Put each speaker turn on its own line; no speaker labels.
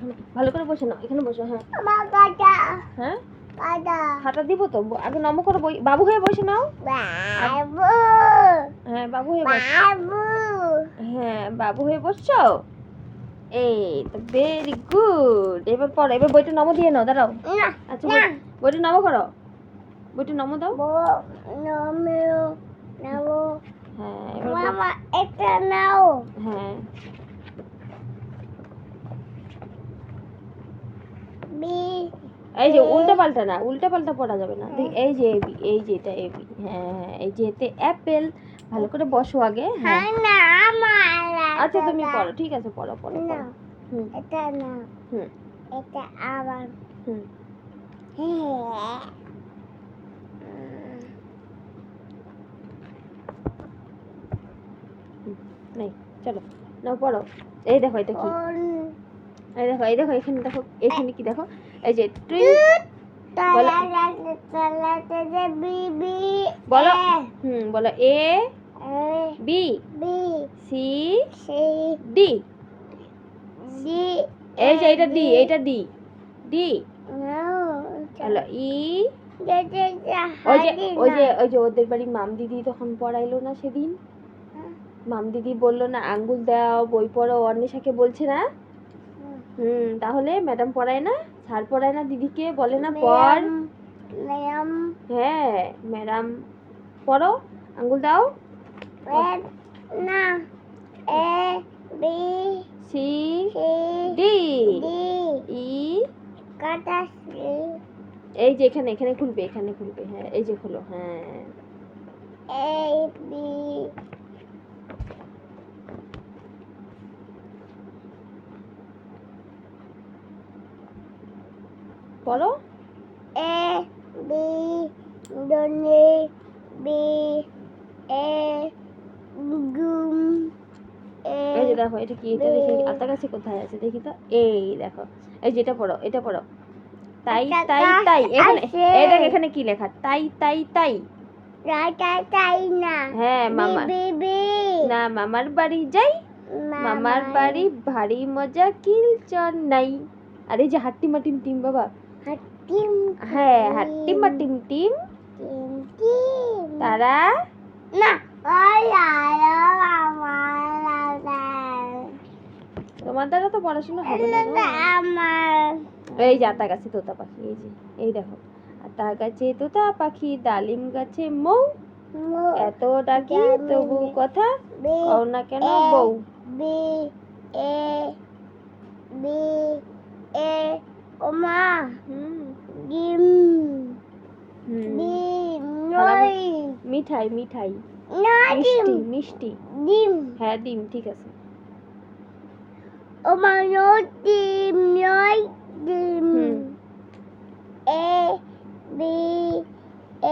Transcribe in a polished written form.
এখানে ভালো করে বসে নাও, এখানে বসো। হ্যাঁ হ্যাঁ খাতা দিব তো, আগে নম করো, বাবু হয়ে বসে নাও। হ্যাঁ বাবু হয়ে বসো। হ্যাঁ বাবু হয়ে বসছো, এই তো ভেরি গুড। এবার পড়ো, এবার বইটা নম দিয়ে নাও, দাঁড়াও। আচ্ছা বইটা নম করো, বইটা নম দাও। হ্যাঁ এবার
এটা নাও।
হ্যাঁ এই যে উল্টা পাল্টা না, উল্টা পাল্টা পড়া যাবে না। দেখ এই যে এবি, এই যে এটা এবি। হ্যাঁ হ্যাঁ এই যে এতে অ্যাপেল। ভালো করে বসো আগে। হ্যাঁ আচ্ছা তুমি পড়ো, ঠিক আছে পড়ো পড়ো পড়ো। হুম
এটা না,
হুম
এটা আবার
হুম নেই, চলো নাও পড়ো। এই দেখো এটা কি, এই দেখো এই দেখো এখানে দেখো, এখানে কি দেখো, এই যে ট্রিং। বলো বলো এ বি সি ডি। এই যে এটা ডি, এইটা ডি ডি। হলো ই। ওই যে ওই যে ওদের বাড়ি মাম দিদি তখন পড়াইলো না সেদিন, মাম দিদি বললো না আঙ্গুল দাও বই পড়ো, অন্বেষাকে বলছে না। তাহলে ম্যাডাম পড়ায় না, স্যার পড়ায় না, দিদিকে বলে না পড়। হ্যাঁ ম্যাডাম পড়ো, আঙ্গুল দাও।
না A B
C D E.
কাটা
এই যে এখানে, এখানে খুলবে, এখানে খুলবে। হ্যাঁ এই যে খুলো। হ্যাঁ
এ বি
পড়ো।
এ বি ডনে বি এ গুম।
এই যে দেখো এটা কি, এটা দেখি আতা গাছে কোথায় আছে দেখি তো। এই দেখো এই যেটা পড়ো, এটা পড়ো। তাই তাই তাই, এখানে এই দেখ এখানে কি লেখা, তাই তাই তাই।
তাই না,
হ্যাঁ মামা না, মামার বাড়ি যাই, মামার বাড়ি ভারী মজা কিলচর নাই। আর এই যে হাট্টিমা টিম টিম বাবা, হ্যাঁ হাট্টিমা টিম টিম তারা
না।
তোমার দ্বারা তো পড়াশোনা হবে না গো। এই যে আতা গাছে তোতা পাখি, এই যে এই দেখো, আতা গাছে তোতা পাখি, ডালিম গাছে মৌ, এত ডাকি তবু কথা কও না কেন বউ।
বি এ বি এ ওমা ডিম ডিম নই
মিঠাই মিঠাই
না ডিম
মিষ্টি মিষ্টি
ডিম
হ্যাঁ ডিম, ঠিক আছে।
ওমা নো ডিম